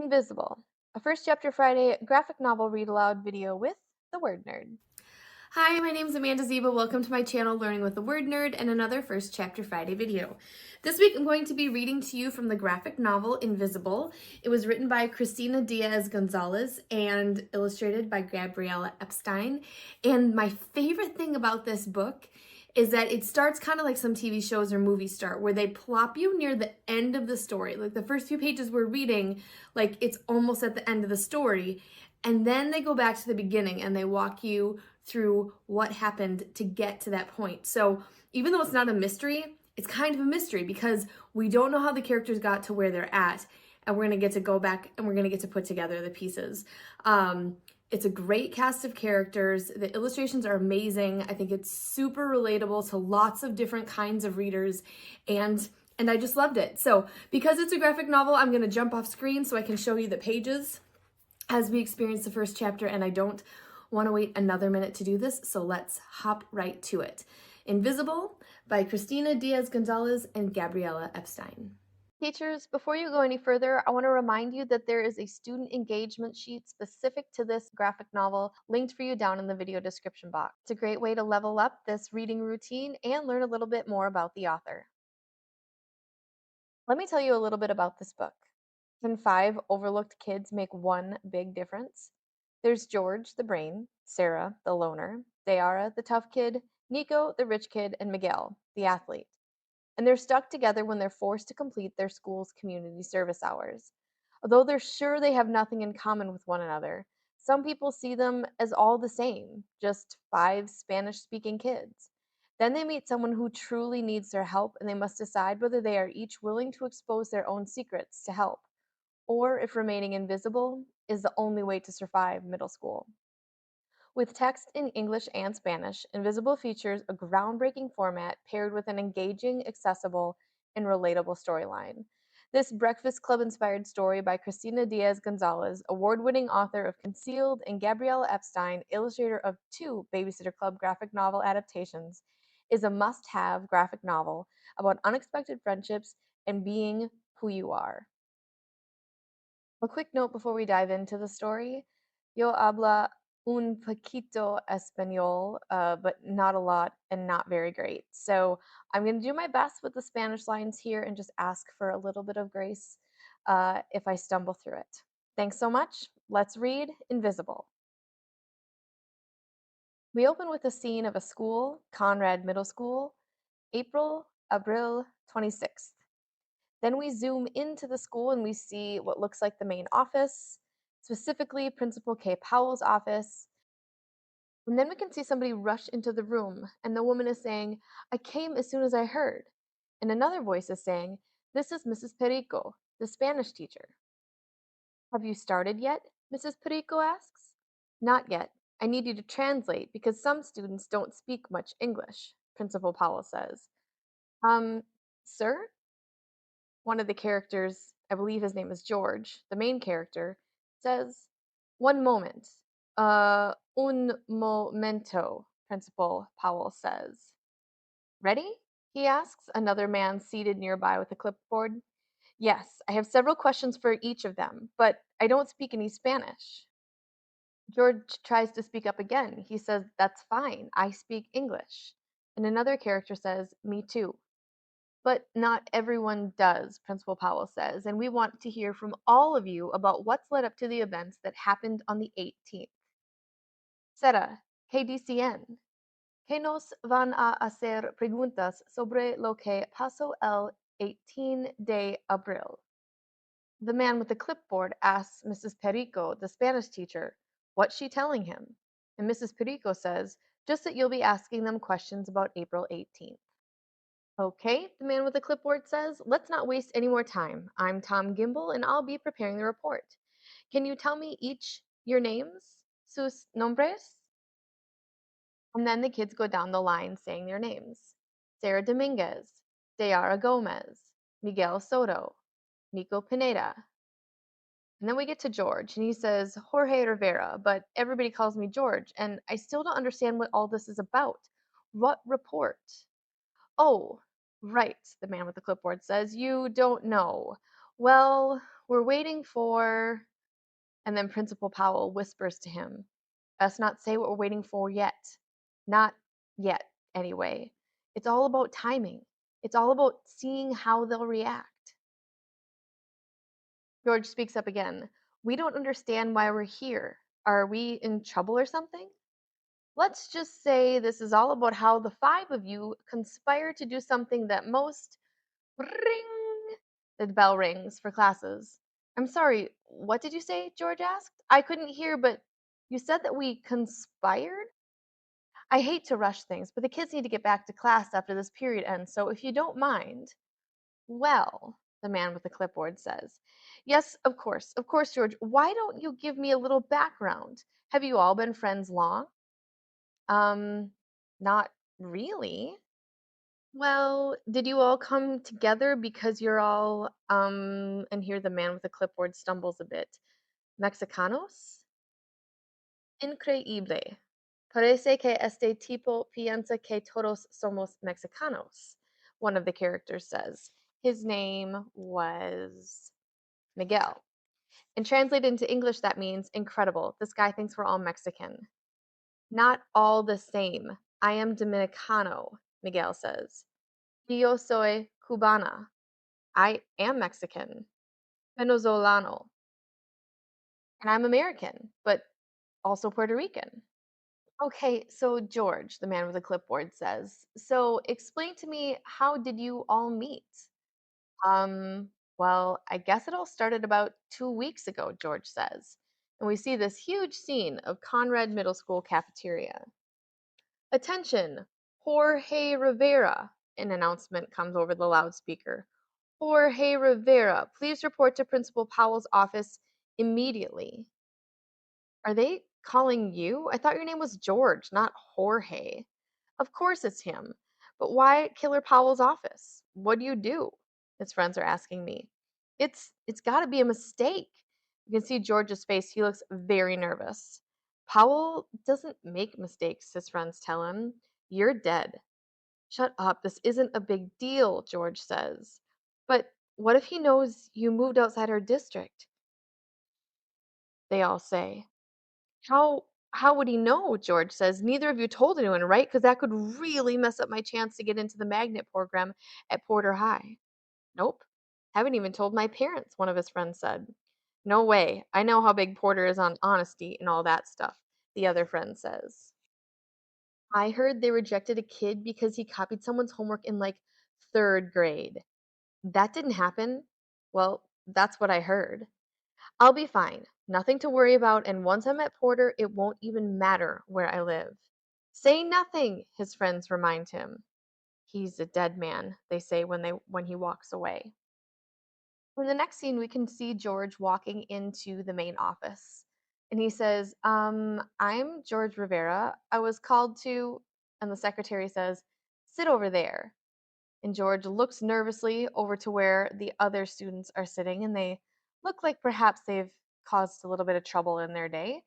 Invisible, a first chapter Friday graphic novel read aloud video with the Word Nerd. Hi, my name is Amanda Zieba. Welcome to my channel, Learning with the Word Nerd, and another First Chapter Friday video. This week I'm going to be reading to you from the graphic novel Invisible. It was written by Christina Diaz Gonzalez and illustrated by Gabriela Epstein. And my favorite thing about this book is that it starts kind of like some TV shows or movies start, where they plop you near the end of the story. Like the first few pages we're reading, like it's almost at the end of the story. And then they go back to the beginning and they walk you through what happened to get to that point. So even though it's not a mystery, it's kind of a mystery because we don't know how the characters got to where they're at. And we're going to get to go back and we're going to get to put together the pieces. It's a great cast of characters. The illustrations are amazing. I think it's super relatable to lots of different kinds of readers. And I just loved it. So because it's a graphic novel, I'm going to jump off screen so I can show you the pages as we experience the first chapter, and I don't want to wait another minute to do this, so let's hop right to it. Invisible by Christina Diaz Gonzalez and Gabriela Epstein. Teachers, before you go any further, I want to remind you that there is a student engagement sheet specific to this graphic novel linked for you down in the video description box. It's a great way to level up this reading routine and learn a little bit more about the author. Let me tell you a little bit about this book. Can 5 overlooked kids make one big difference? There's George, the brain, Sara, the loner, Dayara, the tough kid, Nico, the rich kid, and Miguel, the athlete. And they're stuck together when they're forced to complete their school's community service hours. Although they're sure they have nothing in common with one another, some people see them as all the same, just 5 Spanish speaking kids. Then they meet someone who truly needs their help, and they must decide whether they are each willing to expose their own secrets to help, or if remaining invisible is the only way to survive middle school. With text in English and Spanish, Invisible features a groundbreaking format paired with an engaging, accessible, and relatable storyline. This Breakfast Club inspired story by Christina Diaz Gonzalez, award winning author of Concealed, and Gabriela Epstein, illustrator of 2 Babysitter Club graphic novel adaptations, is a must have graphic novel about unexpected friendships and being who you are. A quick note before we dive into the story. Yo habla un poquito español, but not a lot and not very great. So I'm going to do my best with the Spanish lines here and just ask for a little bit of grace if I stumble through it. Thanks so much. Let's read Invisible. We open with a scene of a school, Conrad Middle School, April 26th. Then we zoom into the school and we see what looks like the main office, specifically Principal K. Powell's office. And then we can see somebody rush into the room, and the woman is saying, "I came as soon as I heard." And another voice is saying, "This is Mrs. Perico, the Spanish teacher." "Have you started yet?" Mrs. Perico asks. "Not yet. I need you to translate because some students don't speak much English," Principal Powell says. Um, sir? One of the characters, I believe his name is George, the main character, says, "One moment. Un momento," Principal Powell says. "Ready?" he asks, another man seated nearby with a clipboard. "Yes, I have several questions for each of them, but I don't speak any Spanish." George tries to speak up again. He says, "That's fine. I speak English." And another character says, "Me too." "But not everyone does," Principal Powell says, "and we want to hear from all of you about what's led up to the events that happened on the 18th. Sara, KDCN. Que nos van a hacer preguntas sobre lo que pasó el 18 de abril." The man with the clipboard asks Mrs. Perico, the Spanish teacher, what's she telling him? And Mrs. Perico says, "Just that you'll be asking them questions about April 18th. "Okay," the man with the clipboard says, "let's not waste any more time. I'm Tom Gimble, and I'll be preparing the report. Can you tell me each your names? Sus nombres?" And then the kids go down the line saying their names. Sara Dominguez, Dayara Gomez, Miguel Soto, Nico Pineda. And then we get to George, and he says, "Jorge Rivera, but everybody calls me George, and I still don't understand what all this is about. What report?" "Oh, right," the man with the clipboard says. "You don't know. Well, We're waiting for, and then Principal Powell whispers to him, best not say what we're waiting for yet. Not yet, anyway. It's all about timing. It's all about seeing how they'll react. George speaks up again. We don't understand why we're here. Are we in trouble or something? Let's just say this is all about how the five of you conspire to do something that most. Ring! The bell rings for classes. I'm sorry, what did you say? George asked. I couldn't hear, but you said that we conspired? I hate to rush things, but the kids need to get back to class after this period ends, so if you don't mind. Well, the man with the clipboard says. Yes, of course, George. Why don't you give me a little background? Have you all been friends long? Um, not really. Well, did you all come together because you're all, and here the man with the clipboard stumbles a bit. Mexicanos? Increíble. Parece que este tipo piensa que todos somos mexicanos, one of the characters says. His name was Miguel. And translated into English, that means incredible. This guy thinks we're all Mexican. Not all the same. I am Dominicano, Miguel says. Yo soy cubana. I am Mexican. Venezolano. And I'm American, but also Puerto Rican. Okay, so George, the man with the clipboard says, so explain to me, how did you all meet? Um, well, I guess it all started about 2 weeks ago, George says. And we see this huge scene of Conrad Middle School cafeteria. Attention, Jorge Rivera, an announcement comes over the loudspeaker. Jorge Rivera, please report to Principal Powell's office immediately. Are they calling you? I thought your name was George, not Jorge. Of course it's him. But why Killer Powell's office? What do you do? His friends are asking me. It's got to be a mistake. You can see George's face. He looks very nervous. Powell doesn't make mistakes, his friends tell him. You're dead. Shut up. This isn't a big deal, George says. But what if he knows you moved outside our district? They all say. How would he know? George says. Neither of you told anyone, right? Because that could really mess up my chance to get into the magnet program at Porter High. Nope. Haven't even told my parents, one of his friends said. No way. I know how big Porter is on honesty and all that stuff, the other friend says. I heard they rejected a kid because he copied someone's homework in like third grade. That didn't happen. Well, that's what I heard. I'll be fine. Nothing to worry about, and once I'm at Porter, it won't even matter where I live. Say nothing, his friends remind him. He's a dead man, they say when he walks away. In the next scene, we can see George walking into the main office. And he says, I'm George Rivera. I was called to, and the secretary says, sit over there. And George looks nervously over to where the other students are sitting, and they look like perhaps they've caused a little bit of trouble in their day.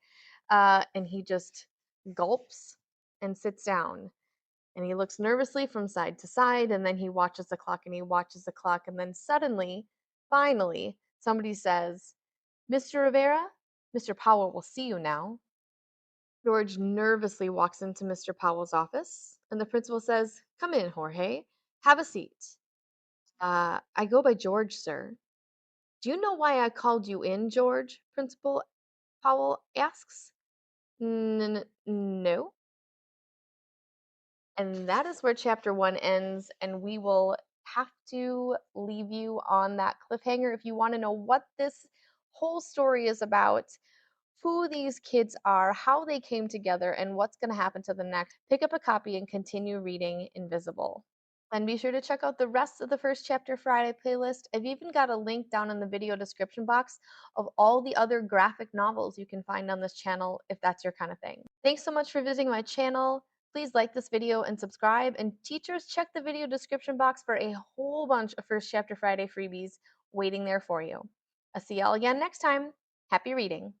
And he just gulps and sits down. And he looks nervously from side to side, and then he watches the clock and he watches the clock, and then suddenly, finally, somebody says, Mr. Rivera, Mr. Powell will see you now. George nervously walks into Mr. Powell's office, and the principal says, come in, Jorge. Have a seat. I go by George, sir. Do you know why I called you in, George? Principal Powell asks. No. And that is where chapter 1 ends, and we will have to leave you on that cliffhanger. If you want to know what this whole story is about, who these kids are, how they came together, and what's going to happen to them next, pick up a copy and continue reading Invisible. And be sure to check out the rest of the First Chapter Friday playlist. I've even got a link down in the video description box of all the other graphic novels you can find on this channel if that's your kind of thing. Thanks so much for visiting my channel. Please like this video and subscribe. And teachers, check the video description box for a whole bunch of First Chapter Friday freebies waiting there for you. I'll see y'all again next time. Happy reading.